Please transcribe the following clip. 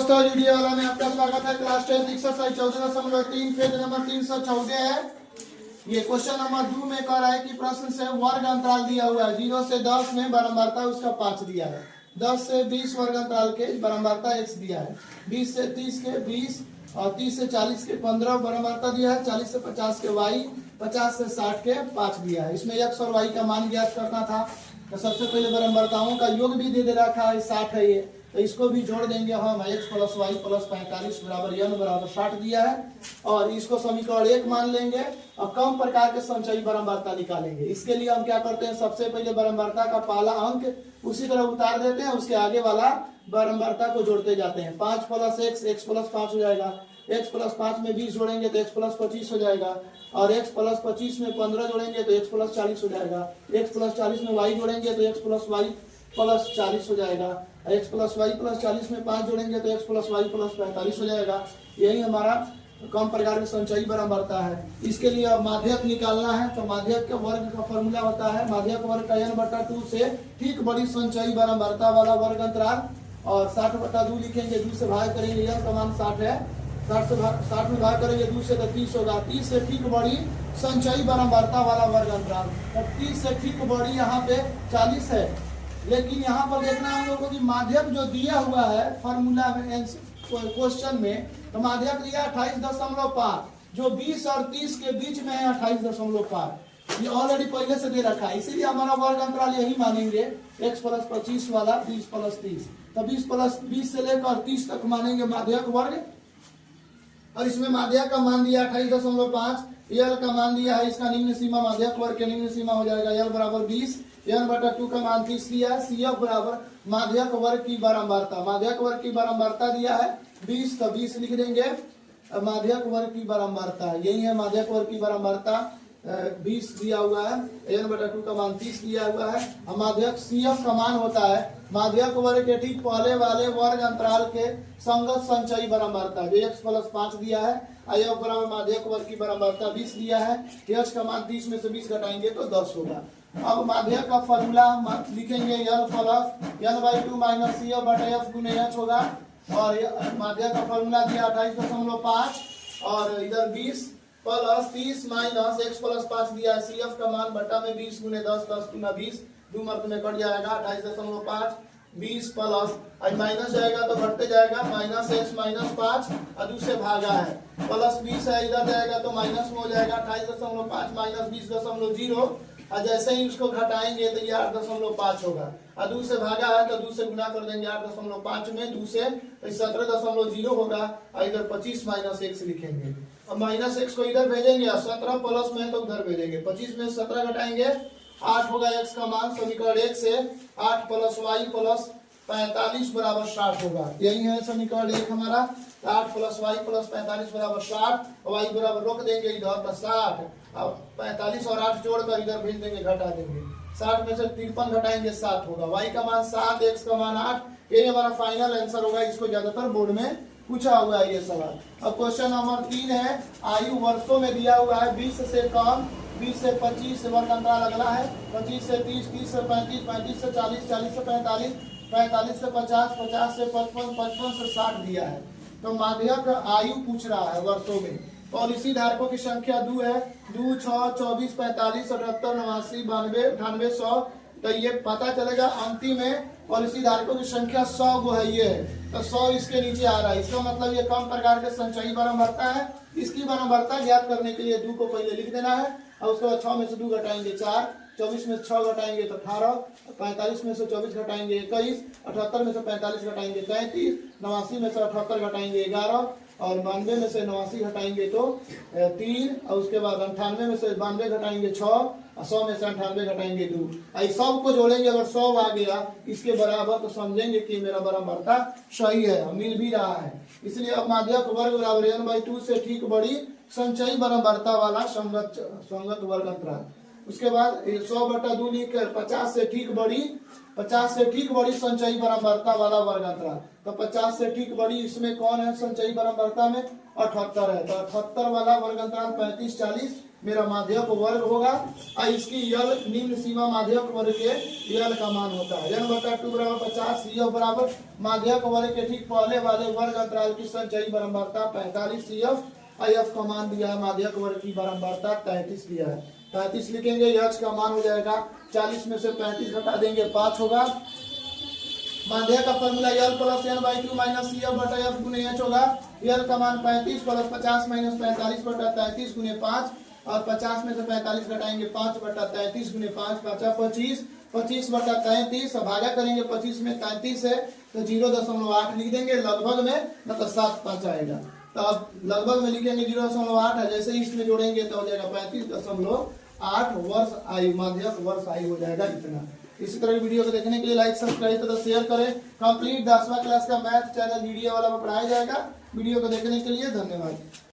दोस्तों वीडियो वाला में आपका स्वागत है। क्लास 10 एक्सरसाइज 14.3 पेज नंबर 314 है। ये क्वेश्चन नंबर 2 में कह रहा है कि प्रश्न से वर्ग अंतराल दिया हुआ है 0 से 10 में बारंबारता उसका 5 दिया है। 10 से 20 वर्ग अंतराल के बारंबारता x दिया है। 20 से 30 के 20 और 30 से 40 के 15 बारंबारता दिया है। 40 से 50 के y, 50 से 60 के 5 दिया है। इसमें x और y का मान ज्ञात करना था। तो सबसे पहले बारंबारताओं का योग भी दे रखा है, 60 है ये, तो इसको भी जोड़ देंगे हम। x प्लस वाई प्लस 45 बराबर n बराबर 60 दिया है और इसको समीकरण 1 मान लेंगे और कम प्रकार के संचयी बारंबारता निकालेंगे। इसके लिए हम क्या करते हैं, सबसे पहले बारंबारता का पहला अंक उसी तरह उतार देते हैं, उसके आगे वाला बारंबारता को जोड़ते जाते हैं। 5 प्लस x प्लस 5 हो जाएगा। x प्लस 5 में 20 जोड़ेंगे तो x प्लस 25 हो जाएगा और x प्लस 25 में 15 जोड़ेंगे तो x प्लस 40 हो जाएगा। x प्लस 40 में y जोड़ेंगे तो x प्लस y प्लस 40 हो जाएगा। x प्लस वाई प्लस 40 में 5 जोड़ेंगे तो x प्लस वाई प्लस 45 हो जाएगा। यही हमारा कम प्रकार के संचयी बारंबारता है। इसके लिए अब माध्यक निकालना है, तो माध्यक के वर्ग का फॉर्मूला होता है माध्यक वर्ग का n/2 से ठीक बड़ी संचयी बारंबारता वाला वर्ग अंतराल और 60/2 लिखेंगे। 2 से भाग करेंगे, n का मान 60 है। 60 में भाग करेंगे 2 से तो 30 होगा। 30 से ठीक बड़ी संचयी बारंबारता वाला वर्ग अंतराल। अब 30 से ठीक बड़ी यहाँ पे 40 है, लेकिन यहाँ पर देखना है हम लोगों को कि माध्यक जो दिया हुआ है फॉर्मूला में क्वेश्चन में, तो माध्यक दिया 28.5, जो 20 और 30 के बीच में है 28.5। ये ऑलरेडी पहले से दे रखा है, इसीलिए हमारा वर्ग अंतराल यही मानेंगे, x प्लस 25 वाला 20 प्लस 30। तो 20 से लेकर 30 तक मानेंगे माध्यक वर्ग। और इसमें माध्यक का मान दिया 28.5, यल का मान दिया है इसका निम्न सीमा, माध्यक वर्ग के निम्न सीमा हो जाएगा यल बराबर 20, n/2 का मान 30 दिया है। CF बराबर माध्यक वर्ग की बारंबारता, माध्यक वर्ग की बारंबारता दिया है 20, तो 20 लिख देंगे। माध्यक वर्ग की बारंबारता यही है, माध्यक वर्ग की बारंबारता 20 दिया हुआ है, n/2 का मान 30 दिया हुआ है। और माध्यक CF का मान होता है माध्यक वर्ग के ठीक पहले वाले वर्ग अंतराल के संगत संचयी बारंबारता, जो x प्लस 5 दिया है। IF बराबर माध्यक वर्ग की बारंबारता 20 दिया है। h का मान 30 में से 20 घटाएंगे तो 10 होगा। अब माध्यक का फॉर्मूला लिखेंगे, l plus n/2 minus CF/f गुने h होगा। और माध्यक का फॉर्मूला दिया 28.5 और इधर 20 प्लस 30 माइनस x प्लस 5 दिया है। CF का मान बटा में 20 गुने 10, 10 गुना 20, 2 मर्द में कट जाएगा 28.5, 20 प्लस माइनस जाएगा तो घटते जाएगा माइनस x माइनस 5 और 2 से भागा है, प्लस 20 है इधर जाएगा तो माइनस में हो जाएगा 28.5 माइनस 20.0। और जैसे ही उसको घटाएंगे तो ये 8.5 होगा और 2 से भागा है तो 2 से गुना कर देंगे 8.5 में 2 से तो 17.0 होगा और इधर 25 माइनस x लिखेंगे। और माइनस x को इधर भेजेंगे और 17 प्लस में तो उधर भेजेंगे। 25 में 17 घटाएंगे 8 होगा x का मान। समीकरण 1 से 8 प्लस वाई प्लस 45 बराबर 60 होगा। यही है समीकरण 1 हमारा। 8 प्लस वाई प्लस 45 बराबर 60, वाई बराबर रोक देंगे इधर तो 60, अब 45 और 8 जोड़कर इधर भेज देंगे, घटा देंगे। 60 में से 53 घटाएंगे 7 होगा। वाई का मान 7, x का मान 8। ये हमारा फाइनल आंसर होगा। इसको ज्यादातर बोर्ड में पूछा हुआ है ये सवाल। अब क्वेश्चन नंबर 3 है, आयु वर्षों में दिया हुआ है 20 से कम, 20 से 25 वर्ग अंतराल अगला है, 25 से 30, 30 से 35, 35 से 40, 40 से 45, 45 से 50, 50 से 55, 55 से 60 दिया है। तो माध्यक आयु पूछ रहा है वर्षों में। पॉलिसी धारकों की संख्या 2 है, 2, 6, 24, 45, 78, 89, 92, 98, 100। तो ये पता चलेगा अंतिम में पॉलिसी धारकों की संख्या 100 गो है, ये है तो 100 इसके नीचे आ रहा है। इसका मतलब ये कम प्रकार के संचयी बारंबारता है। इसकी बारंबारता ज्ञात करने के लिए 2 को पहले लिख देना है और उसके बाद 6 में से 2 घटाएंगे 4, 24 में से 6 घटाएंगे तो 18, 45 में से 24 घटाएंगे 21, 78 में से 45 घटाएंगे 33, 89 में से 78 घटाएंगे 11 और 92 में से 89 घटाएंगे तो 3 और उसके बाद 98 में से 92 घटाएंगे 6 और 100 में से 98 घटाएंगे 2। इस सब को जोड़ेंगे, अगर 100 आ गया इसके बराबर तो समझेंगे कि मेरा बारंबारता सही है, मिल भी रहा है। इसलिए अब माध्यक वर्ग बराबर n/2 से ठीक बड़ी संचयी बारंबारता वाला संगत वर्ग अंतराल। उसके बाद 100/2 लिखकर 50 से ठीक बड़ी संचयी बारंबारता वाला वर्ग अंतराल। तो 50 से ठीक बड़ी इसमें कौन है संचयी बारंबारता में? 78 है। तो 78 वाला वर्ग अंतराल 35, 40 मेरा माध्यक वर्ग होगा और इसकी यल निम्न सीमा माध्यक वर्ग के यल का मान होता है। n बटा 2 बराबर 50, CF बराबर माध्यक वर्ग के ठीक पहले वाले वर्ग अंतराल की संचयी बारंबारता 45 CF और f का मान दिया है माध्यक वर्ग की बारंबारता 33 दिया है। 33 लिखेंगे, h का मान हो जाएगा 40 में से 35 घटा देंगे 5 होगा। माध्यक का formula L plus n by 2 minus CF बटा f गुने h होगा। यल का मान 35 प्लस 50 माइनस 45 बटा 33 गुने 5 और 50 में से 45 घटाएंगे 5 बटा 33 गुने 5 बचा 25, 25 बटा 33 भागा करेंगे 25 में 33 है तो 0.8 लिख देंगे लगभग में, मतलब 7 5 आएगा। तो अब लगभग में लिखेंगे 0.8 है, जैसे ही इसमें जोड़ेंगे तो हो जाएगा 35.8 वर्ष आयु, माध्यक वर्ष आयु हो जाएगा इतना। इसी तरह की वीडियो को देखने के लिए लाइक सब्सक्राइब तथा शेयर करें। कंप्लीट 10वां क्लास का मैथ चैनल वीडियो वाला में पढ़ाया जाएगा। वीडियो को देखने के लिए धन्यवाद।